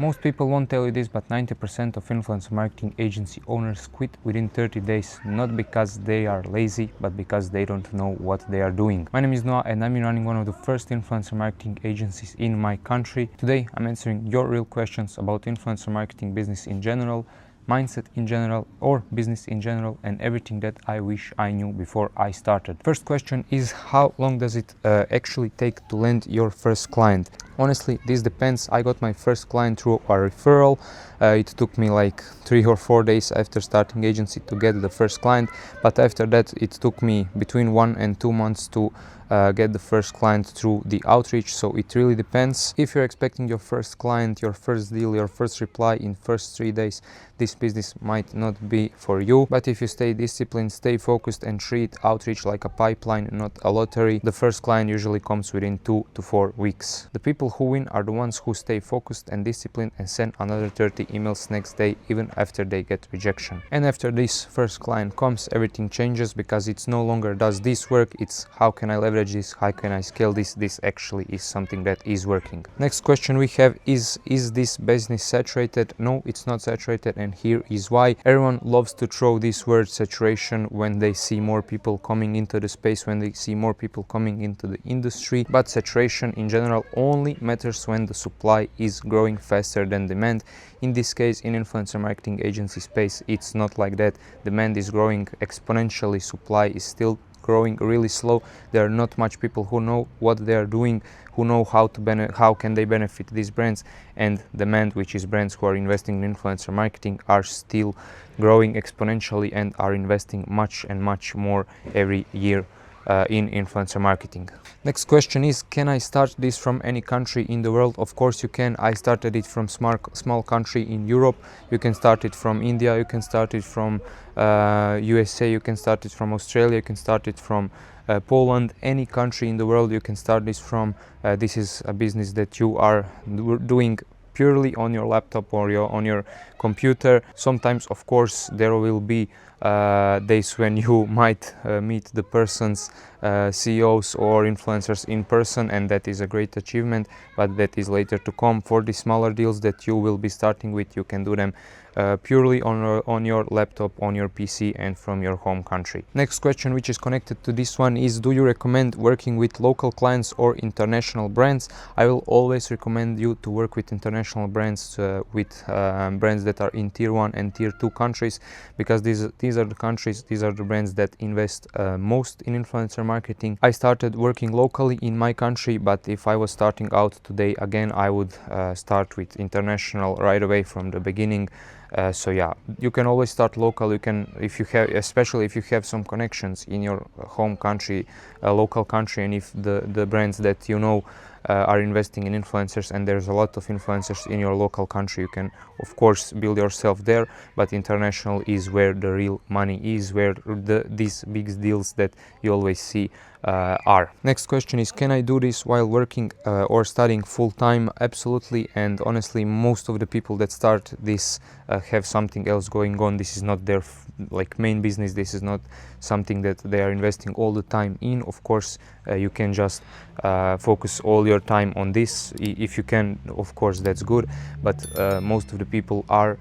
Most people won't tell you this, but 90% of influencer marketing agency owners quit within 30 days, not because they are lazy, but because they don't know what they are doing. My name is Noah and I'm running one of the first influencer marketing agencies in my country. Today, I'm answering your real questions about influencer marketing business in general, mindset in general, or business in general, and everything that I wish I knew before I started. First question is, how long does it actually take to land your first client? Honestly, this depends. I got my first client through a referral. It took me like 3 or 4 days after starting agency to get the first client, but after that it took me between 1 and 2 months to get the first client through the outreach. So it really depends. If you're expecting your first client, your first deal, your first reply in first 3 days, this business might not be for you. But if you stay disciplined, stay focused, and treat outreach like a pipeline, not a lottery, the first client usually comes within 2 to 4 weeks. The people who win are the ones who stay focused and disciplined and send another 30 emails next day, even after they get rejection. And after this first client comes, everything changes, because it's no longer does this work, it's how can I leverage this, how can I scale this. This actually is something that is working. Next question we have is this business saturated? No, it's not saturated, and here is why. Everyone loves to throw this word saturation when they see more people coming into the space, when they see more people coming into the industry, but saturation in general only matters when the supply is growing faster than demand. In this case, in influencer marketing agency space, it's not like that. Demand is growing exponentially, supply is still growing really slow. There are not much people who know what they are doing, who know how can they benefit these brands, and demand, which is brands who are investing in influencer marketing, are still growing exponentially and are investing much and much more every year in influencer marketing. Next question is, can I start this from any country in the world? Of course you can. I started it from small country in Europe. You can start it from India, you can start it from USA, you can start it from Australia, you can start it from Poland. Any country in the world you can start this from. This is a business that you are doing purely on your laptop or on your computer. Sometimes, of course, there will be days when you might meet the person's CEOs or influencers in person, and that is a great achievement, but that is later to come. For the smaller deals that you will be starting with, you can do them purely on your laptop, on your PC, and from your home country. Next question, which is connected to this one, is, do you recommend working with local clients or international brands? I will always recommend you to work with international brands, with brands that are in tier 1 and tier 2 countries, because these are the countries, these are the brands that invest most in influencer marketing. I started working locally in my country, but if I was starting out today again, I would start with international right away from the beginning. So yeah, you can always start local. You can, if you have, especially if you have some connections in your home country, local country, and if the brands that you know are investing in influencers, and there's a lot of influencers in your local country, you can of course build yourself there. But international is where the real money is, where these big deals that you always see are. Next question is, can I do this while working or studying full-time? Absolutely. And honestly, most of the people that start this have something else going on. This is not their main business. This is not something that they are investing all the time in. Of course, you can just focus all your time on this. If you can, of course, that's good, but most of the people are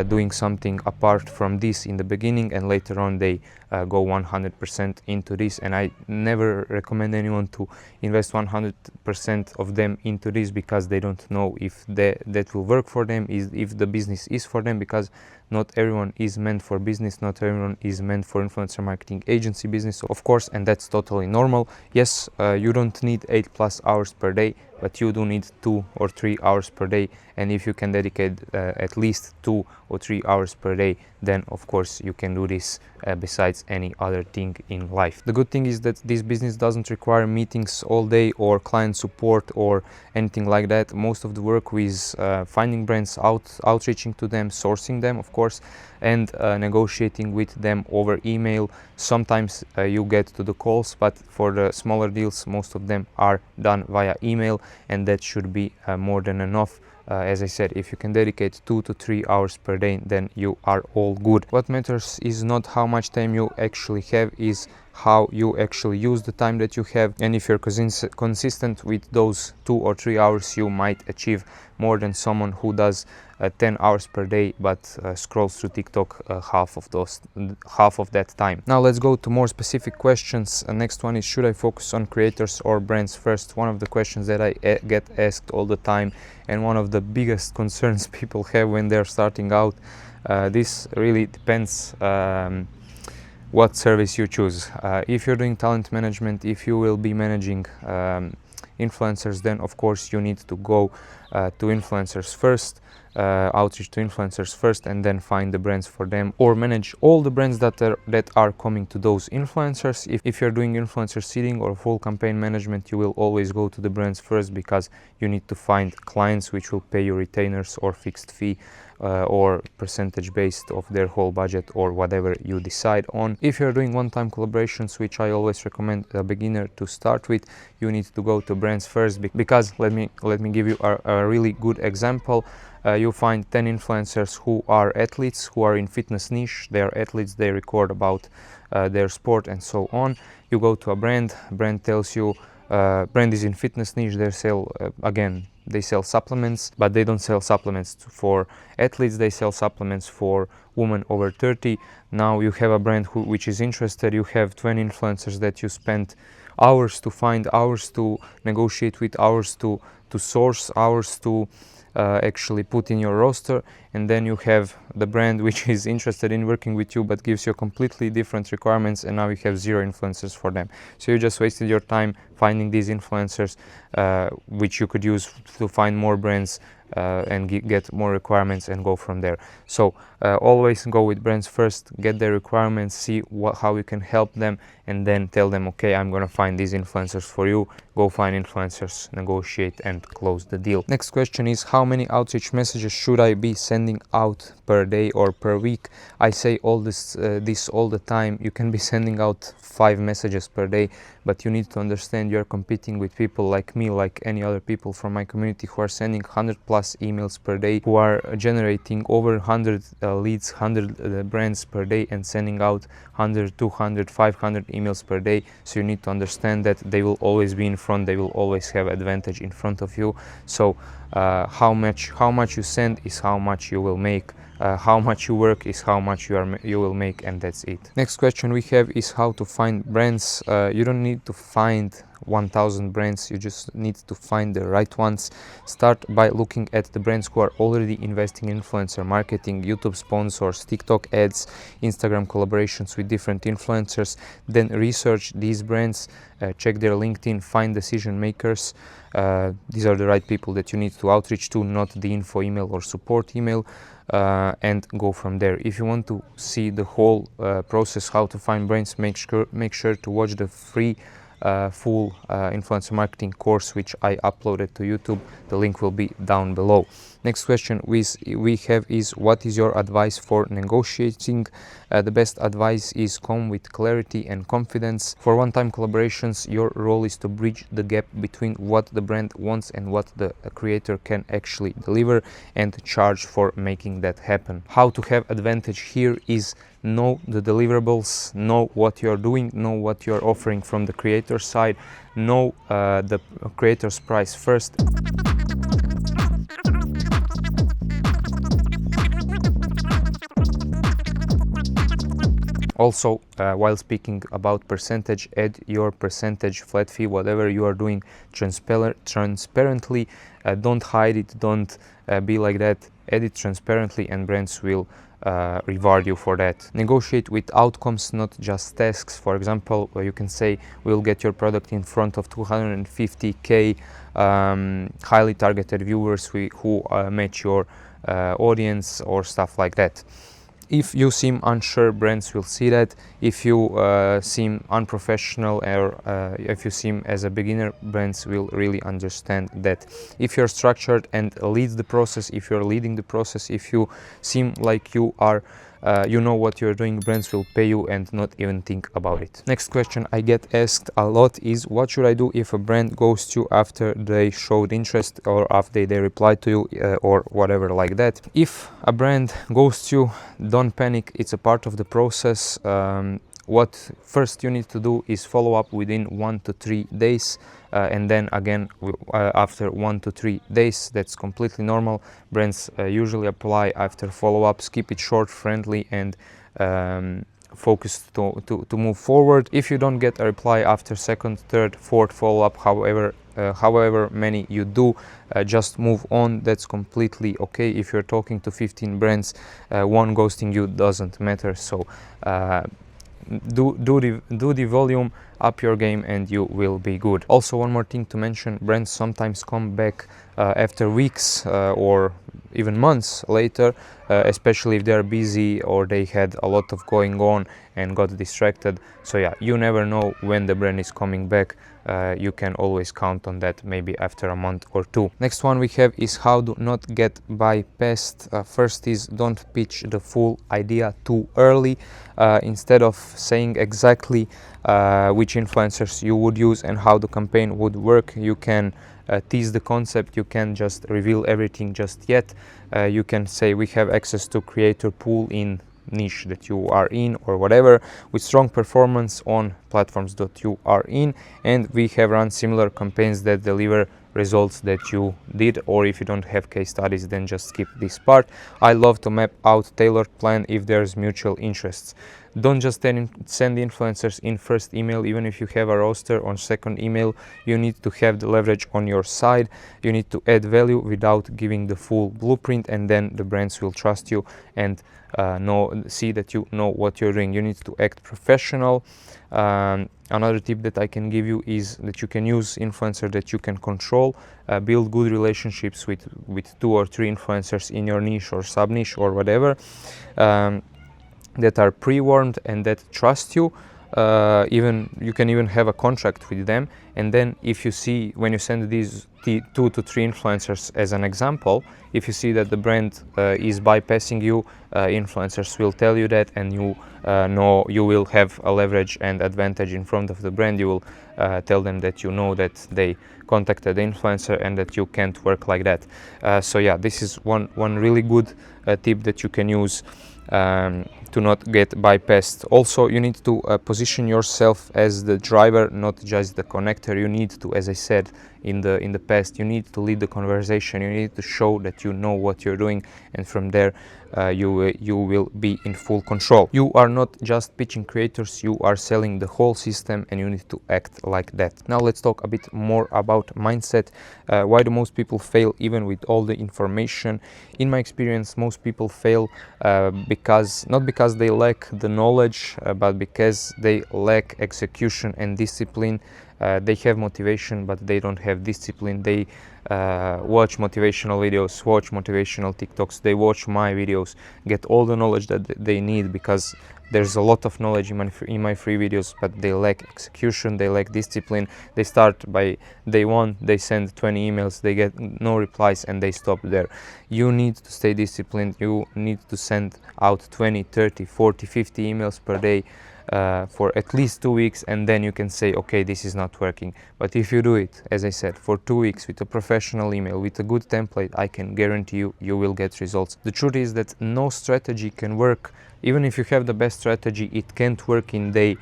doing something apart from this in the beginning, and later on they go 100% into this. And I never recommend anyone to invest 100% of them into this, because they don't know if that will work for them, if the business is for them, because not everyone is meant for business, not everyone is meant for influencer marketing agency business, of course, and that's totally normal. Yes, you don't need 8+ hours per day, but you do need 2 or 3 hours per day, and if you can dedicate at least 2 or 3 hours per day, then of course you can do this besides any other thing in life. The good thing is that this business doesn't require meetings all day or client support or anything like that. Most of the work is finding brands, outreaching to them, sourcing them, of course, and negotiating with them over email. Sometimes you get to the calls, but for the smaller deals, most of them are done via email, and that should be more than enough. As I said, if you can dedicate 2 to 3 hours per day, then you are all good. What matters is not how much time you actually have, is how you actually use the time that you have, and if you're consistent with those 2 or 3 hours, you might achieve more than someone who does 10 hours per day but scrolls through TikTok half of that time. Now let's go to more specific questions. Next one is, should I focus on creators or brands first? One of the questions that I get asked all the time, and one of the biggest concerns people have when they're starting out. This really depends what service you choose. If you're doing talent management, if you will be managing influencers, then of course you need to go to influencers first, outreach to influencers first, and then find the brands for them, or manage all the brands that are coming to those influencers. If you're doing influencer seeding or full campaign management, you will always go to the brands first, because you need to find clients which will pay you retainers or fixed fee or percentage based of their whole budget, or whatever you decide on. If you're doing one-time collaborations, which I always recommend a beginner to start with, you need to go to brands first, because let me give you a really good example. You find 10 influencers who are athletes, who are in fitness niche. They are athletes, they record about their sport and so on. You go to a brand tells you brand is in fitness niche, they sell supplements, but they don't sell supplements for athletes, they sell supplements for women over 30. Now you have a brand which is interested, you have 20 influencers that you spend hours to find, hours to negotiate with, hours to source, hours to actually put in your roster, and then you have the brand which is interested in working with you but gives you completely different requirements, and now you have 0 influencers for them. So you just wasted your time finding these influencers which you could use to find more brands and get more requirements and go from there. So always go with brands first, get their requirements, see how you can help them, and then tell them, okay, I'm gonna find these influencers for you. Go find influencers, negotiate, and close the deal. Next question is, how many outreach messages should I be sending out per day or per week? I say all this all the time. You can be sending out 5 messages per day, but you need to understand you're competing with people like me, like any other people from my community, who are sending 100+ emails per day, who are generating over 100 leads, 100 brands per day, and sending out 100, 200, 500 emails per day. So you need to understand that they will always be in front, they will always have advantage in front of you. So how much you send is how much you will make. How much you work is how much you will make, and that's it. Next question we have is how to find brands. You don't need to find 1000 brands, you just need to find the right ones. Start by looking at the brands who are already investing in influencer marketing, YouTube sponsors, TikTok ads, Instagram collaborations with different influencers. Then research these brands, check their LinkedIn, find decision makers. These are the right people that you need to outreach to, not the info email or support email. And go from there. If you want to see the whole process, how to find brands, make sure to watch the free full influencer marketing course which I uploaded to YouTube. The link will be down below. Next question we have is, what is your advice for negotiating? The best advice is come with clarity and confidence. For one-time collaborations, your role is to bridge the gap between what the brand wants and what the creator can actually deliver, and charge for making that happen. How to have advantage here is know the deliverables, know what you're doing, know what you're offering from the creator side, know the creator's price first. Also, while speaking about percentage, add your percentage, flat fee, whatever you are doing transparently. Don't hide it, don't be like that. Add it transparently, and brands will reward you for that. Negotiate with outcomes, not just tasks. For example, you can say, we'll get your product in front of 250k highly targeted viewers who match your audience, or stuff like that. If you seem unsure, brands will see that. If you seem unprofessional, or if you seem as a beginner, brands will really understand that. If you're structured and lead the process, if you're leading the process, if you seem like you are you know what you're doing, brands will pay you and not even think about it. Next question I get asked a lot is, what should I do if a brand ghosts you after they showed interest, or after they replied to you, or whatever like that? If a brand ghosts you, don't panic, it's a part of the process. what first you need to do is follow up within 1 to 3 days, and then again after 1 to 3 days. That's completely normal. Brands usually apply after follow-ups. Keep it short, friendly, and focused to move forward. If you don't get a reply after second, third, fourth follow-up, however many you do, just move on. That's completely okay. If you're talking to 15 brands, one ghosting you doesn't matter. So do the volume, up your game, and you will be good. Also, one more thing to mention: brands sometimes come back after weeks or even months later, especially if they're busy or they had a lot of going on and got distracted. So yeah, you never know when the brand is coming back. You can always count on that, maybe after a month or two. Next one we have is how to not get bypassed. First is, don't pitch the full idea too early. Instead of saying exactly which influencers you would use and how the campaign would work, you can tease the concept. You can just reveal everything just yet. You can say, we have access to creator pool in niche that you are in or whatever, with strong performance on platforms that you are in, and we have run similar campaigns that deliver results that you did. Or if you don't have case studies, then just skip this part. I love to map out tailored plan if there's mutual interests. Don't just send influencers in first email. Even if you have a roster on second email, you need to have the leverage on your side. You need to add value without giving the full blueprint, and then the brands will trust you and see that you know what you're doing. You need to act professional. Another tip that I can give you is that you can use influencers that you can control. Build good relationships with 2 or 3 influencers in your niche or sub niche or whatever, that are pre-warmed and that trust you. You can even have a contract with them, and then if you see, when you send these 2 to 3 influencers as an example, if you see that the brand is bypassing you, influencers will tell you that, and you know you will have a leverage and advantage in front of the brand. You will tell them that you know that they contacted the influencer and that you can't work like that. So yeah, this is one really good tip that you can use to not get bypassed. Also, you need to position yourself as the driver, not just the connector. You need to, as I said in the past, you need to lead the conversation. You need to show that you know what you're doing, and from there you will be in full control. You are not just pitching creators, you are selling the whole system, and you need to act like that. Now let's talk a bit more about mindset. Why do most people fail even with all the information? In my experience, most people fail not because they lack the knowledge, but because they lack execution and discipline. They have motivation, but they don't have discipline. They watch motivational videos, watch motivational TikToks, they watch my videos, get all the knowledge that they need, because there's a lot of knowledge in my free videos, but they lack execution, they lack discipline. They start by day 1, they send 20 emails, they get no replies, and they stop there. You need to stay disciplined. You need to send out 20, 30, 40, 50 emails per day for at least 2 weeks, and then you can say, okay, this is not working. But if you do it, as I said, for 2 weeks with a professional email, with a good template, I can guarantee you will get results. The truth is that no strategy can work. Even if you have the best strategy, it can't work in 2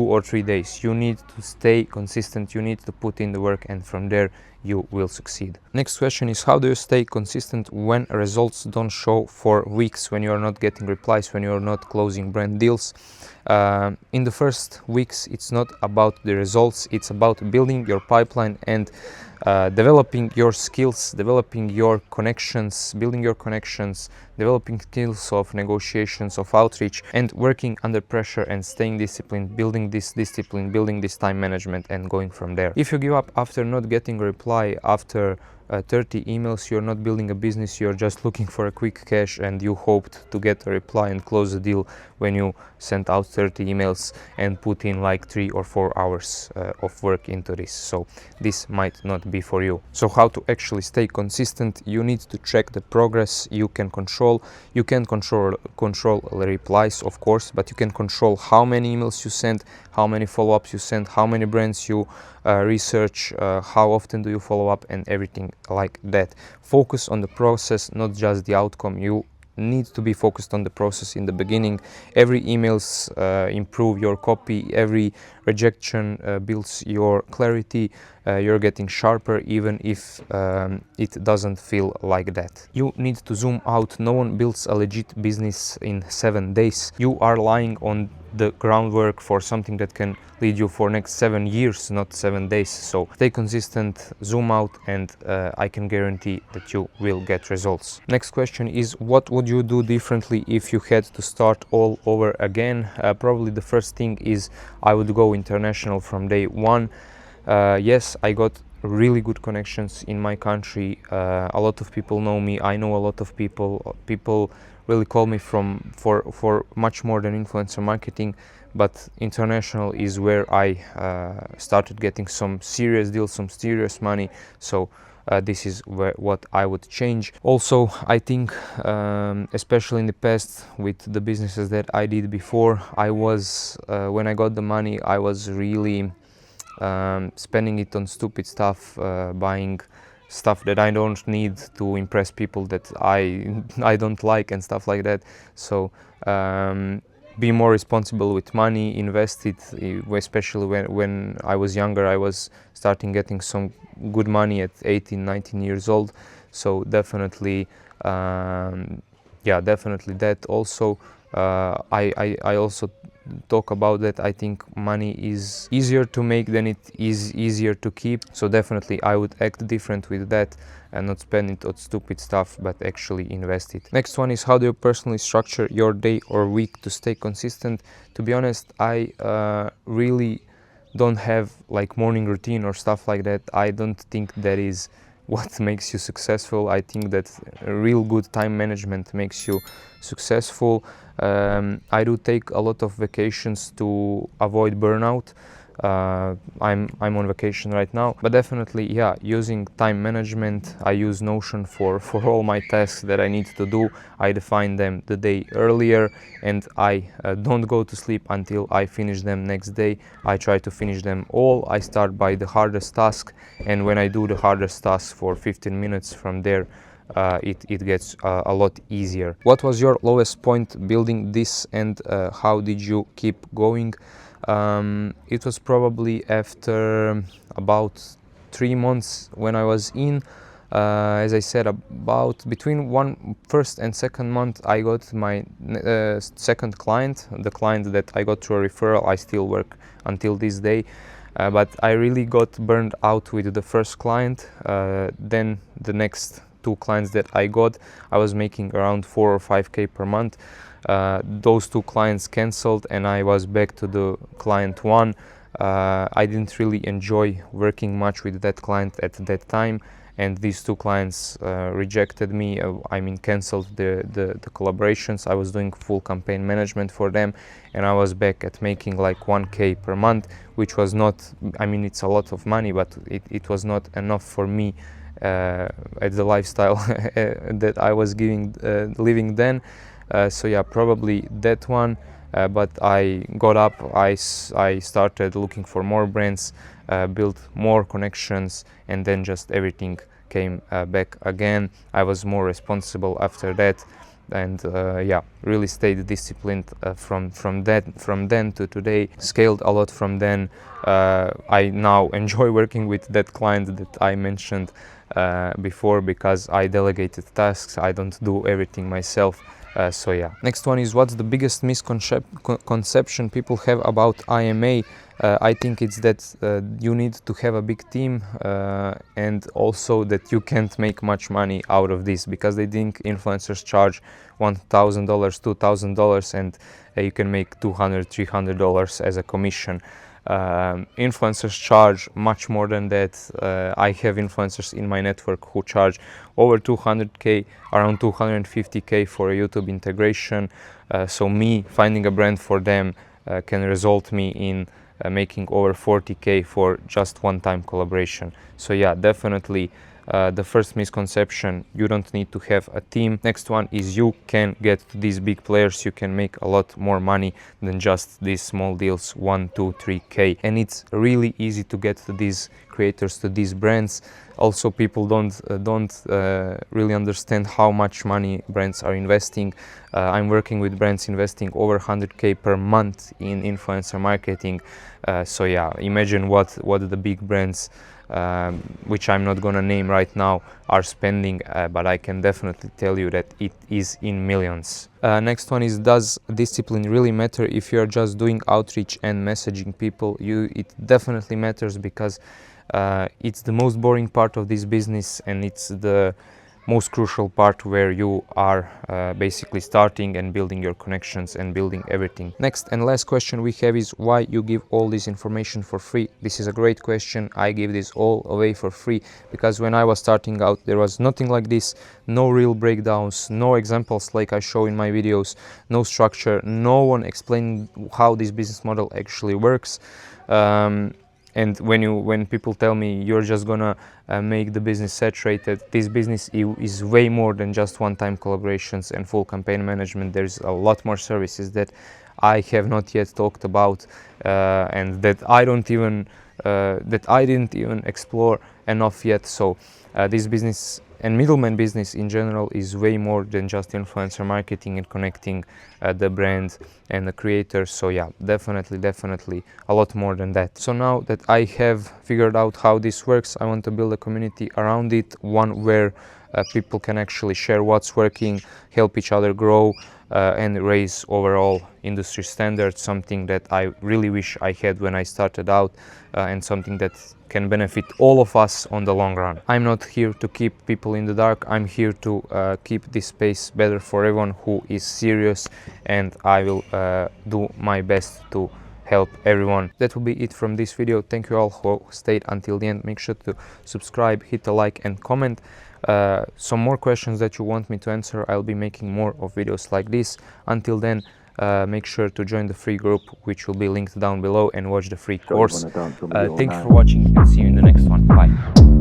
or 3 days. You need to stay consistent, you need to put in the work, and from there you will succeed. Next question is, how do you stay consistent when results don't show for weeks, when you are not getting replies, when you are not closing brand deals? In the first weeks, it's not about the results, it's about building your pipeline and developing your skills, developing your connections, building your connections, developing skills of negotiations, of outreach, and working under pressure and staying disciplined, building this discipline, building this time management, and going from there. If you give up after not getting a reply, after 30 emails, you're not building a business, you're just looking for a quick cash, and you hoped to get a reply and close the deal when you sent out 30 emails and put in like 3 or 4 hours of work into this. So this might not be for you. So how to actually stay consistent? You need to track the progress you can control. You can control replies, of course, but you can control how many emails you send, how many follow-ups you send, how many brands you research, how often do you follow up, and everything like that. Focus on the process, not just the outcome. You need to be focused on the process in the beginning. Every emails improve your copy, every rejection builds your clarity. You're getting sharper even if it doesn't feel like that. You need to zoom out. No one builds a legit business in 7 days. You are lying on the groundwork for something that can lead you for next 7 years, not 7 days. So stay consistent, zoom out, and I can guarantee that you will get results. Next question is, what would you do differently if you had to start all over again? Probably the first thing is I would go international from day one. Yes, I got really good connections in my country. A lot of people know me. I know a lot of people. People really call me for much more than influencer marketing, but international is where I started getting some serious deals, some serious money. So this is what I would change. Also, I think especially in the past with the businesses that I did before, I was when I got the money, I was really spending it on stupid stuff, buying stuff that I don't need to impress people that I don't like and stuff like that. So be more responsible with money, invest it, especially when I was younger. I was starting getting some good money at 18, 19 years old. So definitely, yeah, definitely that. Also, I also talk about that. I think money is easier to make than it is easier to keep. So definitely I would act different with that and not spend it on stupid stuff, but actually invest it. Next one is, how do you personally structure your day or week to stay consistent? To be honest, I really don't have like morning routine or stuff like that. I don't think that is what makes you successful. I think that real good time management makes you successful. I do take a lot of vacations to avoid burnout. I'm on vacation right now, but definitely, yeah, using time management. I use Notion for all my tasks that I need to do. I define them the day earlier, and I don't go to sleep until I finish them next day. I try to finish them all. I start by the hardest task, and when I do the hardest task for 15 minutes, from there it gets a lot easier. What was your lowest point building this, and how did you keep going? It was probably after about 3 months when I was in. As I said, about between first and second month, I got my second client, the client that I got through a referral. I still work until this day. But I really got burned out with the first client. Then the next 2 clients that I got, I was making around 4 or 5K per month. Those 2 clients cancelled, and I was back to the client 1. I didn't really enjoy working much with that client at that time, and these 2 clients rejected me. I mean, cancelled the collaborations. I was doing full campaign management for them, and I was back at making like 1K per month, which was not, I mean, it's a lot of money, but it was not enough for me at the lifestyle that I was living then. So yeah, probably that one. But I got up, I started looking for more brands, built more connections, and then just everything came back again. I was more responsible after that, and yeah, really stayed disciplined from then to today. Scaled a lot from then. I now enjoy working with that client that I mentioned before, because I delegated tasks. I don't do everything myself. So yeah. Next one is, what's the biggest misconception people have about IMA? I think it's that you need to have a big team, and also that you can't make much money out of this, because they think influencers charge $1,000, $2,000, and you can make $200, $300 as a commission. Influencers charge much more than that. I have influencers in my network who charge over 200K, around 250K for a YouTube integration. So me finding a brand for them can result me in making over 40K for just one-time collaboration. So yeah, definitely The first misconception, you don't need to have a team. Next one is you can get to these big players, you can make a lot more money than just these small deals, 1, 2, 3K. And it's really easy to get to these creators, to these brands. Also, people don't really understand how much money brands are investing. I'm working with brands investing over 100K per month in influencer marketing. So yeah, imagine what the big brands, which I'm not gonna name right now, are spending, but I can definitely tell you that it is in millions. Next one is, does discipline really matter if you're just doing outreach and messaging people? It definitely matters, because it's the most boring part of this business, and it's the most crucial part where you are basically starting and building your connections and building everything. Next and last question we have is, why you give all this information for free? This is a great question. I give this all away for free because when I was starting out, there was nothing like this, no real breakdowns, no examples like I show in my videos, no structure, no one explaining how this business model actually works. And when people tell me you're just gonna make the business saturated, this business is way more than just one-time collaborations and full campaign management. There's a lot more services that I have not yet talked about, and that I didn't even explore enough yet. So this business and middleman business in general is way more than just influencer marketing and connecting the brand and the creators. So yeah, definitely a lot more than that. So now that I have figured out how this works, I want to build a community around it, one where people can actually share what's working, help each other grow, and raise overall industry standards, something that I really wish I had when I started out, and something that can benefit all of us on the long run. I'm not here to keep people in the dark. I'm here to keep this space better for everyone who is serious, and I will do my best to help everyone. That will be it from this video. Thank you all who stayed until the end. Make sure to subscribe, hit a like and comment. Some more questions that you want me to answer, I'll be making more of videos like this. Until then, make sure to join the free group, which will be linked down below, and watch the free course. Thank you for watching, and see you in the next one. Bye.